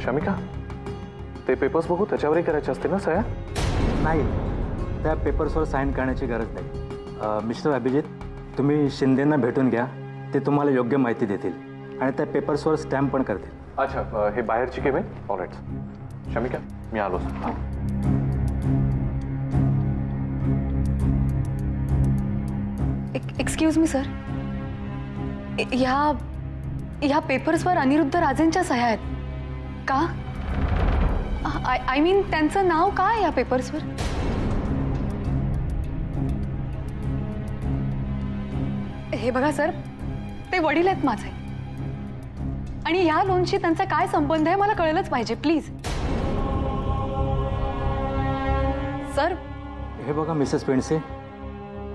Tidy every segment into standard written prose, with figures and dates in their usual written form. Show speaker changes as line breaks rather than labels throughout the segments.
शमिका, ते पेपर्स बघू, त्याच्यावरही करायचे असतील ना सह्या?
नाही, त्या पेपर्सवर साईन करण्याची गरज नाही. मिस्टर अभिजित, तुम्ही शिंदेंना भेटून घ्या, ते तुम्हाला योग्य माहिती देतील आणि त्या पेपर्सवर स्टॅम्प पण करतील.
अच्छा, हे बाहेरची केबिन? ऑलराईट. शमिका, मी आलोच.
एक्सक्यूज मी सर, ह्या पेपर्सवर अनिरुद्ध राजेंच्या सह्या आहेत का? आय मीन त्यांचं नाव काय या पेपर्सवर? हे बघा सर, ते वडील आहेत माझे आणि या लोनशी त्यांचा काय संबंध आहे मला कळलंच पाहिजे, प्लीज. सर,
हे बघा मिसेस पेंडसे,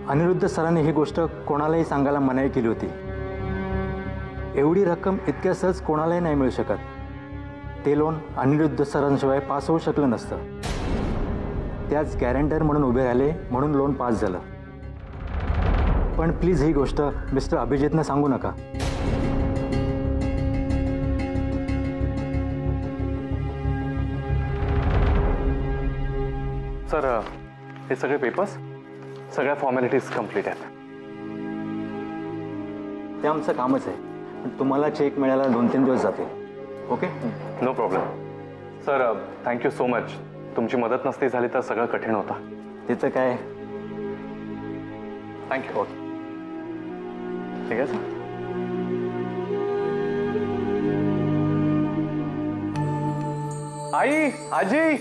अनिरुद्ध सरांनी ही गोष्ट कोणालाही सांगायला मनाई केली होती. एवढी रक्कम इतक्या सहज कोणालाही नाही मिळू शकत. ते लोन अनिरुद्ध सरांशिवाय पास होऊ शकलं नसतं. त्याच गॅरंटर म्हणून उभे राहिले म्हणून लोन पास झालं. पण प्लीज ही गोष्ट मिस्टर अभिजितनं सांगू नका.
सर, हे सगळे पेपर्स, सगळ्या फॉर्मॅलिटीज कम्प्लीट आहेत.
ते आमचं कामच आहे. पण तुम्हाला चेक मिळायला 2-3 दिवस जातील. Okay?
No problem. Sir, thank you so much. तुमची मदत नसती झाली तर सगळं कठीण होतं.
तिचं काय.
थँक्यू. ओके, ठीक आहे सर. आई, आजी,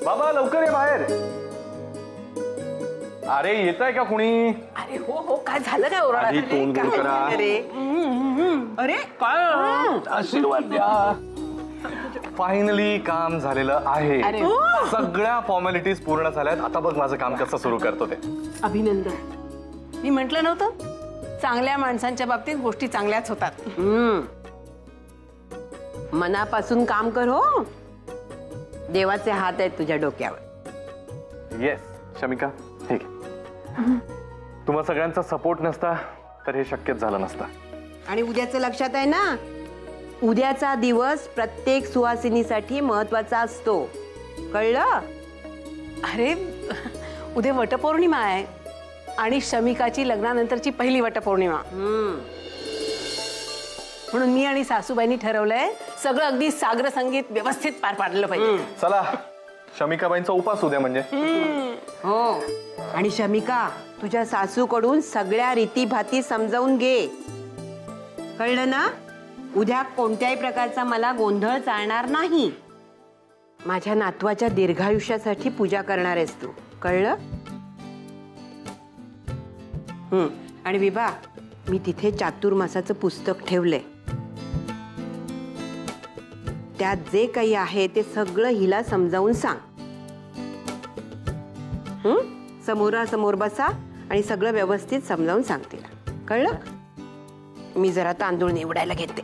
बाबा, लवकर ये बाहेर. अरे येत आहे का कुणी?
अरे हो हो, काय झालं? काय ओरडा?
आधी तोंड दूर करा.
अरे काय?
आशीर्वाद द्या. फायनली काम झालेलं आहे. सगळ्या फॉर्मॅलिटीज पूर्ण झाल्यात. आता बघ माझं काम कसं सुरू करतो ते.
अभिनंदन. मी म्हंटल नव्हतं, चांगल्या माणसांच्या बाबतीत गोष्टी चांगल्याच होतात. मनापासून काम कर हो. देवाचे हात आहेत तुझ्या डोक्यावर.
येस शमिका, ठीक आहे. तुम्हा सगळ्यांचा सपोर्ट नसता तर हे शक्यच झालं नसतं.
आणि उद्याचं लक्षात आहे ना, उद्याचा दिवस प्रत्येक सुहासिनीसाठी महत्वाचा असतो. कळलं?
अरे उद्या वटपौर्णिमा आहे आणि शमिकाची लग्नानंतरची पहिली वटपौर्णिमा. म्हणून मी आणि सासूबाईंनी ठरवलंय सगळं अगदी सागर संगीत व्यवस्थित पार पाडलं पाहिजे.
चला, शमिकाबाईंचा उपास उद्या म्हणजे.
हो. आणि शमिका, तुझ्या सासूकडून सगळ्या रीतीभाती समजावून घे. कळलं ना? उद्या कोणत्याही प्रकारचा मला गोंधळ चालणार नाही. माझ्या नातवाच्या दीर्घायुष्यासाठी पूजा करणार आहेस तू. कळलं? आणि विभा, मी तिथे चातुर्मासाचं पुस्तक ठेवलंय. त्यात जे काही आहे ते सगळं हिला समजावून सांग. समोरासमोर बसा आणि सगळं व्यवस्थित समजावून सांग तिला. कळलं? मी जरा तांदूळ निवडायला घेते.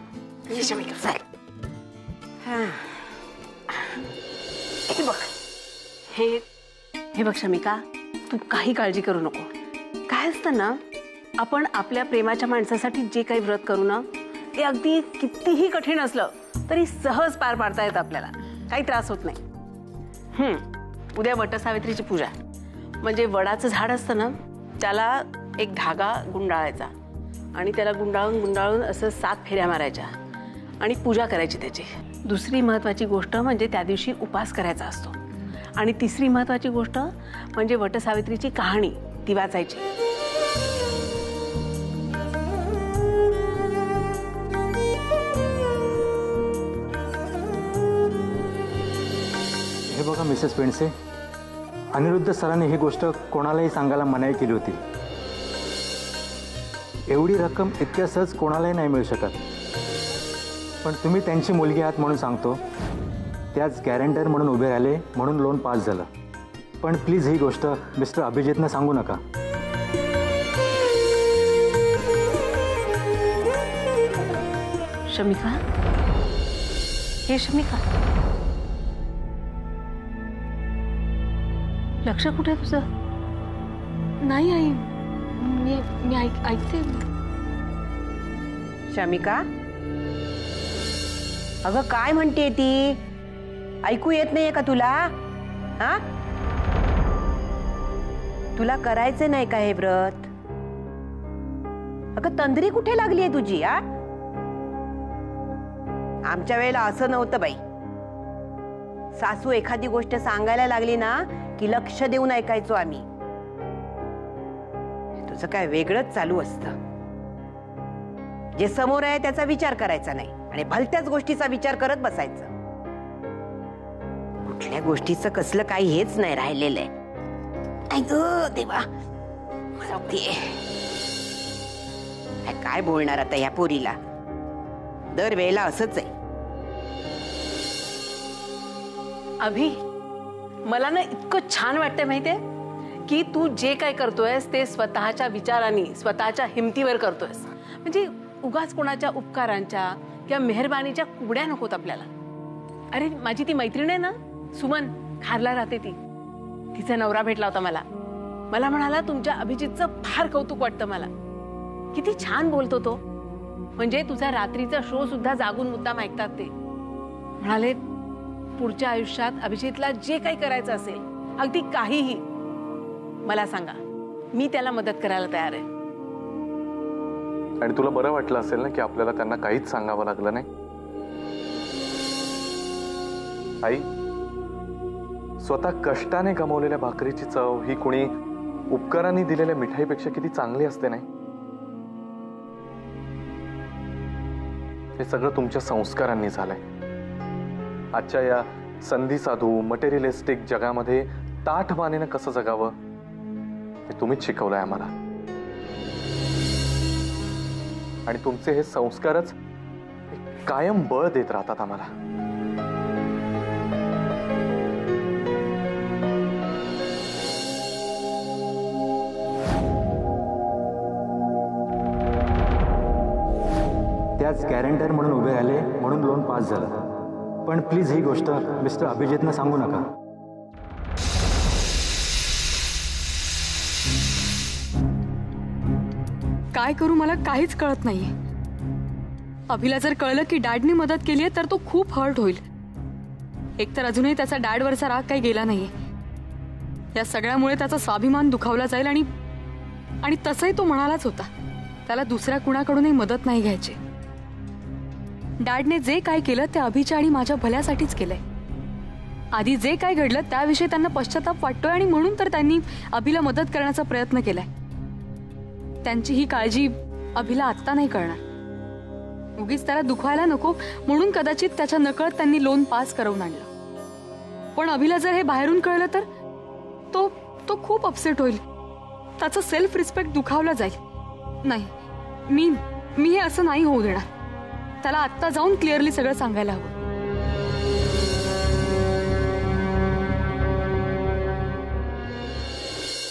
हे बघ शमिका, तू काही काळजी करू नको. काय असतं ना, आपण आपल्या प्रेमाच्या माणसासाठी जे काही व्रत करू ना, ते अगदी कितीही कठीण असलं तरी सहज पार पाडता येतं आपल्याला. काही त्रास होत नाही. उद्या वटसावित्रीची पूजा, म्हणजे वडाचं झाड असतं ना, त्याला एक धागा गुंडाळायचा आणि त्याला गुंडाळून गुंडाळून असं 7 फेऱ्या मारायच्या आणि पूजा करायची त्याची. दुसरी महत्वाची गोष्ट म्हणजे त्या दिवशी उपास करायचा असतो. आणि तिसरी महत्वाची गोष्ट म्हणजे वटसावित्रीची कहाणी ती वाचायची.
हे बघा मिसेस पेंडसे, अनिरुद्ध सरांनी ही गोष्ट कोणालाही सांगायला मनाई केली होती. एवढी रक्कम इतक्या सहज कोणालाही नाही मिळू शकत. पण तुम्ही त्यांची मुलगी आहात म्हणून सांगतो. त्याच गॅरंटर म्हणून उभे राहिले म्हणून लोन पास झालं. पण प्लीज ही गोष्ट मिस्टर अभिजितनं सांगू नका.
शमिका, हे शमिका, लक्ष कुठे तुझं?
नाही आई, मी ऐकते.
शमिका, अगं काय म्हणते ती? ऐकू येत नाहीये का तुला? हा, तुला करायचं नाही का हे व्रत? अगं तंद्री कुठे लागली आहे तुझी? हा, आमच्या वेळेला असं नव्हतं बाई. सासू एखादी गोष्ट सांगायला लागली ना की लक्ष देऊन ऐकायचो आम्ही. तुझं काय वेगळंच चालू असतं. जे समोर आहे त्याचा विचार करायचा नाही आणि भलत्याच गोष्टीचा विचार करत बसायचं. कुठल्या गोष्टीचं कसलं काही हेच नाही राहिलेलं आहे. देवा, काय बोलणार आता ह्या पोरीला? दर वेळेला असंच आहे.
अभि, मला ना इतकं छान वाटतंय माहितीये की तू जे काय करतोयस ते स्वतःच्या विचारांनी, स्वतःच्या हिमतीवर करतोयस. म्हणजे उगाच कोणाच्या उपकारांच्या किंवा मेहरबानीच्या कुबड्या नकोत आपल्याला. अरे माझी ती मैत्रीण आहे ना सुमन, खारला राहते ती, तिचा नवरा भेटला होता मला. मला म्हणाला तुमच्या अभिजितचं फार कौतुक वाटतं मला, किती छान बोलतो तो. म्हणजे तुझा रात्रीचा शो सुद्धा जागून मुद्दाम ऐकतात ते. म्हणाले पुढच्या आयुष्यात अभिजितला जे काही करायचं असेल, अगदी काहीही, मला सांगा, मी त्याला मदत करायला तयार आहे.
आणि तुला बरं वाटलं असेल ना की आपल्याला त्यांना काहीच सांगावं लागलं नाही. आई, स्वतः कष्टाने कमवलेल्या भाकरीची चव ही कुणी उपकारांनी दिलेल्या मिठाईपेक्षा किती चांगली असते नाही? हे सगळं तुमच्या संस्कारांनी झालंय. आजच्या या संधी साधू मटेरियलिस्टिक जगामध्ये ताठमानेनं कसं जगावं हे तुम्हीच शिकवलंय आम्हाला. आणि तुमचे हे संस्कारच कायम बळ देत राहतात आम्हाला.
त्याच गॅरंटर म्हणून उभे राहिले म्हणून लोन पास झालं. पण प्लीज ही गोष्ट मिस्टर अभिजितना सांगू नका.
काय करू मला काहीच कळत नाहीये. अभिला जर कळलं की डॅडनी मदत केली आहे तर तो खूप हर्ट होईल. एकतर अजूनही त्याचा डॅडवरचा राग काही गेला नाहीये. या सगळ्यामुळे त्याचा स्वाभिमान दुखावला जाईल. आणि तसंही तो म्हणालाच होता त्याला दुसऱ्या कुणाकडूनही मदत नाही घ्यायची. डॅडने जे काय केलं ते अभिच्या आणि माझ्या भल्यासाठीच केलंय. आधी जे काय घडलं त्याविषयी त्यांना पश्चाताप वाटतोय आणि म्हणून तर त्यांनी अभिला मदत करण्याचा प्रयत्न केलाय. त्यांची ही काळजी अभिला आत्ता नाही कळणार. उगीच त्याला दुखवायला नको म्हणून कदाचित त्याच्या नकळत त्यांनी लोन पास करवून आणलं. पण अभिला जर हे बाहेरून कळलं तर तो खूप अपसेट होईल. त्याचा सेल्फ रिस्पेक्ट दुखावला जाईल. नाही, मी हे असं नाही होऊ देणार. त्याला आत्ता जाऊन क्लिअरली सगळं सांगायला हवं.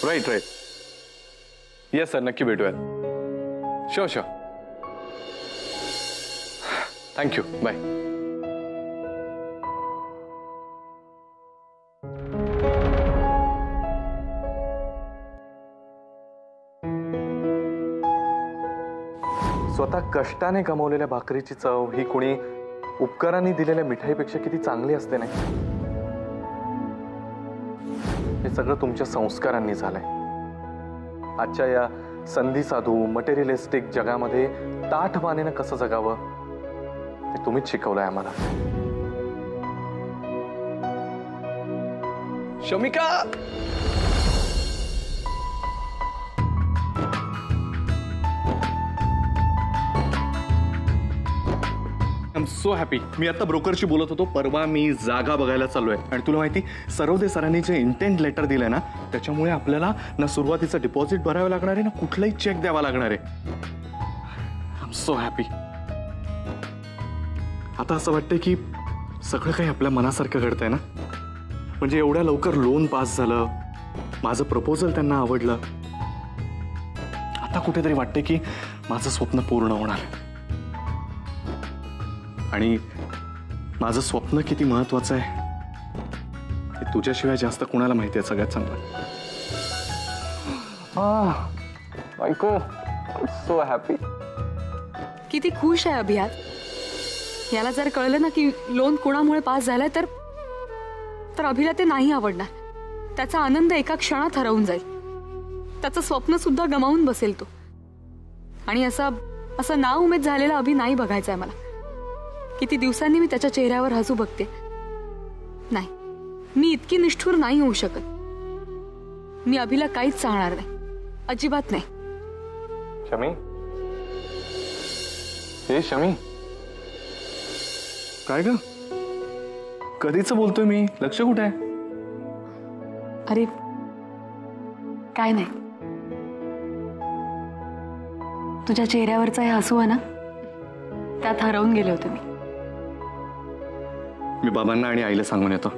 राईट. येस सर, नक्की भेटूयात. शुअर. थँक्यू. बाय. स्वतः कष्टाने कमवलेल्या भाकरीची चव ही कुणी उपकारांनी दिलेल्या मिठाईपेक्षा किती चांगली असते नाही? हे सगळं तुमच्या संस्कारांनी झालंय. आजच्या या संधी साधू मटेरियलिस्टिक जगामध्ये ताठमानेनं कसं जगावं हे तुम्हीच शिकवलंय आम्हाला. Shamika, I am so happy. मी आता ब्रोकरशी बोलत होतो. परवा मी जागा बघायला चाललोय. आणि तुला माहिती, सरोदे सरांनी जे इंटेंट लेटर दिलंय ना त्याच्यामुळे आपल्याला ना सुरुवातीचं डिपॉझिट भरावं लागणार आहे ना कुठलाही चेक द्यावा लागणार आहे. I am so happy. आता असं वाटतंय की सगळं काही आपल्या मनासारखं घडतंय ना. म्हणजे एवढ्या लवकर लोन पास झालं, माझं प्रपोजल त्यांना आवडलं. आता कुठेतरी वाटतंय की माझं स्वप्न पूर्ण होणार. आणि माझं स्वप्न किती महत्वाचं आहे हे तुझ्याशिवाय जास्त कुणाला माहिती आहे. सगळ्यात चांगलं सो हॅपी.
किती खुश आहे अभियात. याला जर कळलं ना की लोन कोणामुळे पास झालाय तर अभिला ते नाही आवडणार. त्याचा आनंद एका क्षणात हरवून जाईल. त्याचं स्वप्न सुद्धा गमावून बसेल तो. आणि असं ना उमेद झालेला अभि नाही बघायचंय मला. किती दिवसांनी मी त्याच्या चेहऱ्यावर हसू बघते. नाही, मी इतकी निष्ठुर नाही होऊ शकत. मी अभिला काहीच सांगणार नाही, अजिबात नाही.
शमी, हे शमी, काय ग? कधीच बोलतोय मी, लक्ष कुठे आहे?
अरे काय नाही, तुझ्या चेहऱ्यावरचं हे हसू आहे ना, त्यात हरवून गेले होते
मी बाबांना आणि आईला सांगून येतो.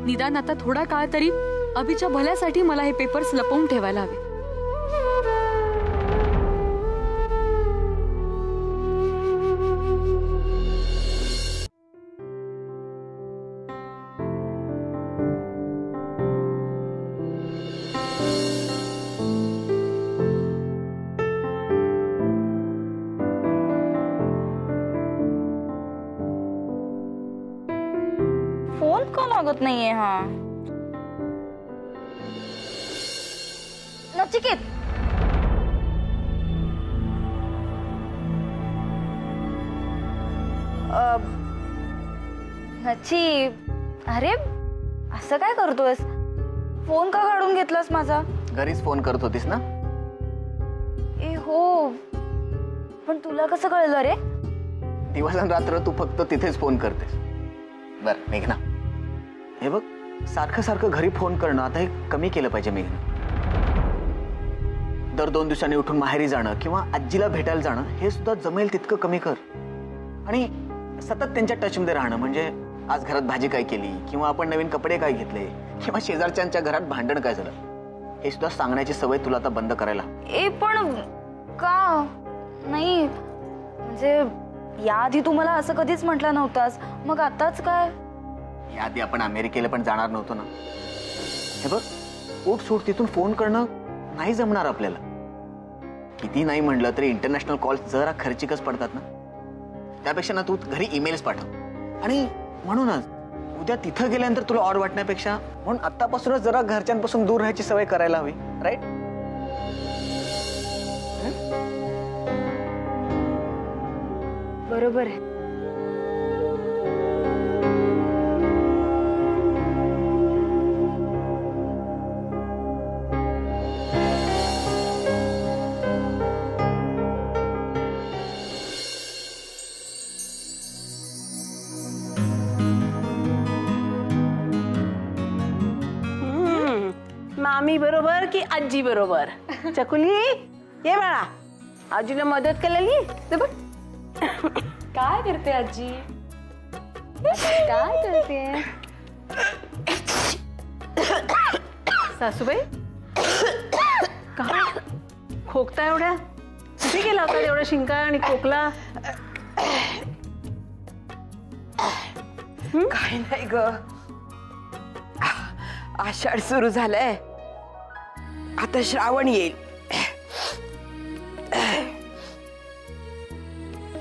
निदान आता थोडा काळ तरी अभिच्या भल्यासाठी मला हे पेपर्स लपवून ठेवायला हवे.
फोन का लागत नाहीये? हा नचिकेत, नची, अरे असं काय करतोयस? फोन का काढून घेतलास माझा?
घरीच फोन करत होतीस ना?
ए हो, पण तुला कसं कळलं रे?
दिवस आणि रात्र तू फक्त तिथेच फोन करतेस. बर मेघना, हे बघ, सारखं सारखं घरी फोन करणं आता हे कमी केलं पाहिजे मेघना. दर 2 दिवसांनी उठून माहेरी जाणं किंवा आजीला भेटायला जाणं हे सुद्धा जमेल तितकं कमी कर. आणि सतत त्यांच्या टचमध्ये राहणं, म्हणजे आज घरात भाजी काय केली, किंवा आपण नवीन कपडे काय घेतले, किंवा शेजारच्यांच्या घरात भांडण काय झालं, हे सुद्धा सांगण्याची सवय तुला आता बंद करायला.
ए पण का नाही, म्हणजे याआधी तू मला असं कधीच म्हटलं नव्हतास, मग आताच काय?
याआधी आपण अमेरिकेला पण जाणार नव्हतो ना. हे बघ, उठ सूट तिथून फोन करणं नाही जमणार आपल्याला. किती नाही म्हणलं तरी इंटरनॅशनल कॉल्स जरा खर्चिकच पडतात ना. त्यापेक्षा ना तू घरी ईमेल्स पाठव. आणि म्हणूनच उद्या तिथं गेल्यानंतर तुला ऑड वाटण्यापेक्षा म्हणून आतापासूनच जरा घरच्यांपासून दूर राहायची सवय करायला हवी. राईट?
बरोबर आहे.
मामी बरोबर की आजी बरोबर? चकुली ये बाळा, आजीला मदत केलेली ते बघ.
काय करते आजी? काय करते
सासूबाई? का खोकता एवढ्या? कुठे गेला होता एवढा शिंका आणि खोकला?
काय नाही ग, आषाढ सुरू झालाय, आता श्रावण येईल.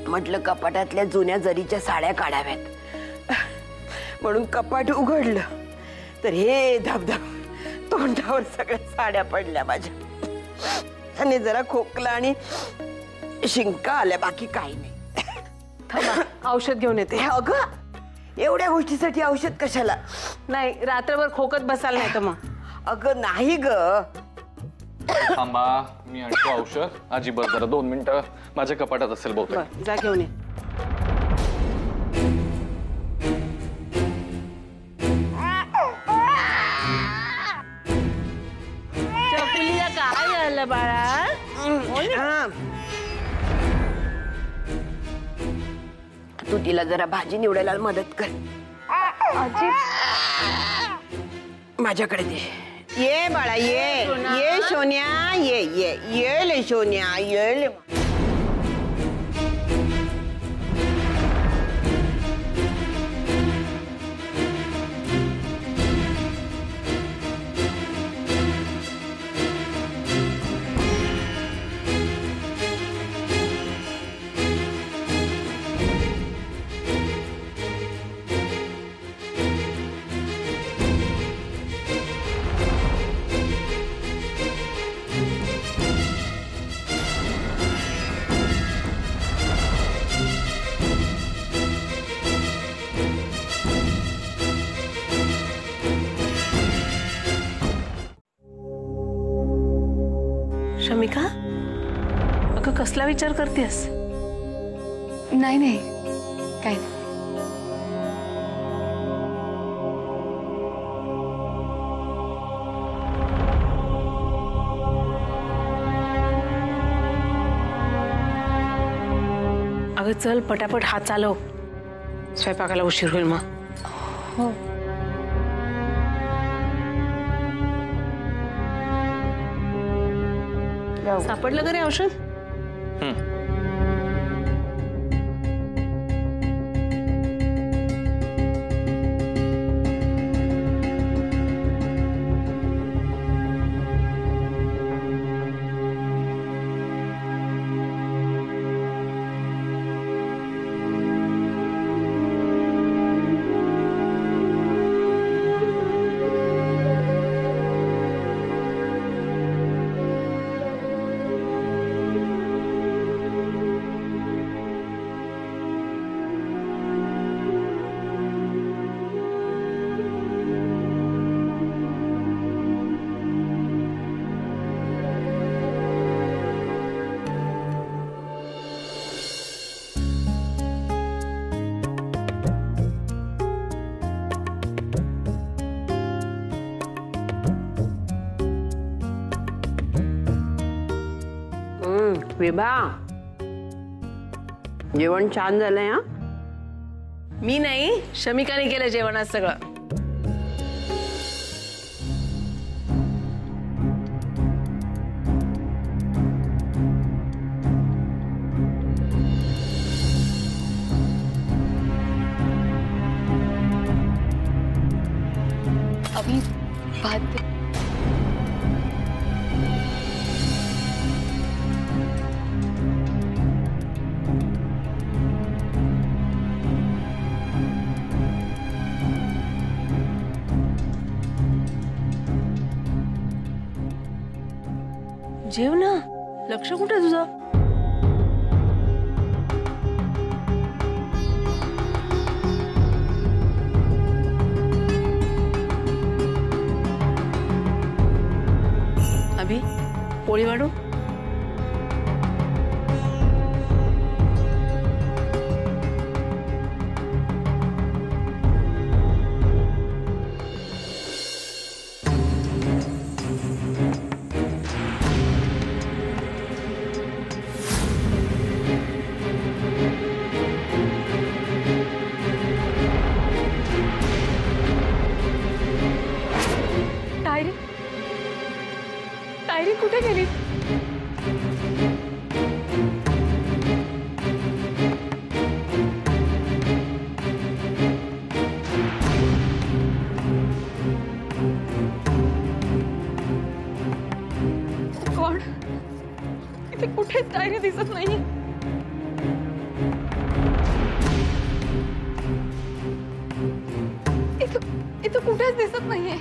म्हटलं कपाटातल्या जुन्या जरीच्या साड्या काढाव्यात, म्हणून कपाट उघडलं तर हे धबधब तोंडावर सगळ्या साड्या पडल्या माझ्या. आणि जरा खोकला आणि शिंका आल्या, बाकी काही नाही.
थांबा, औषध घेऊन येते.
अगं, एवढ्या गोष्टीसाठी औषध कशाला?
नाही, रात्रभर खोकत बसाल नाही तर मग.
अगं नाही ग.
थांबा, मी आणतो औषध. आजी बस जरा 2 मिनिटं, माझ्या कपाटात असेल बहुतेक.
बरं, जा घेऊन ये. चकुलीला काय झालं बाळा?
तू तिला जरा भाजी निवडायला मदत कर.
आजी
माझ्याकडे दे. ये बाळा ये ये सोन्या ये ये ये ले सोन्या ये ले.
शमिका, अगं कसला विचार करतेस?
नाही नाही काय नाही.
अगं चल पटापट हात चालव, स्वयंपाकाला उशीर होईल मग.
हो.
सापडलं का रे औषध?
विभा, जेवण छान झालंय. हा,
मी नाही, शमिकाने केलं जेवण आज सगळं.
अभी भात दे.
जेव ना, लक्ष कुठे तुझं? अभि, पोळी वाढू?
डायरी कुठे गेली? कोण? इथे कुठेच डायरी दिसत नाही. इथं कुठेच दिसत नाहीये.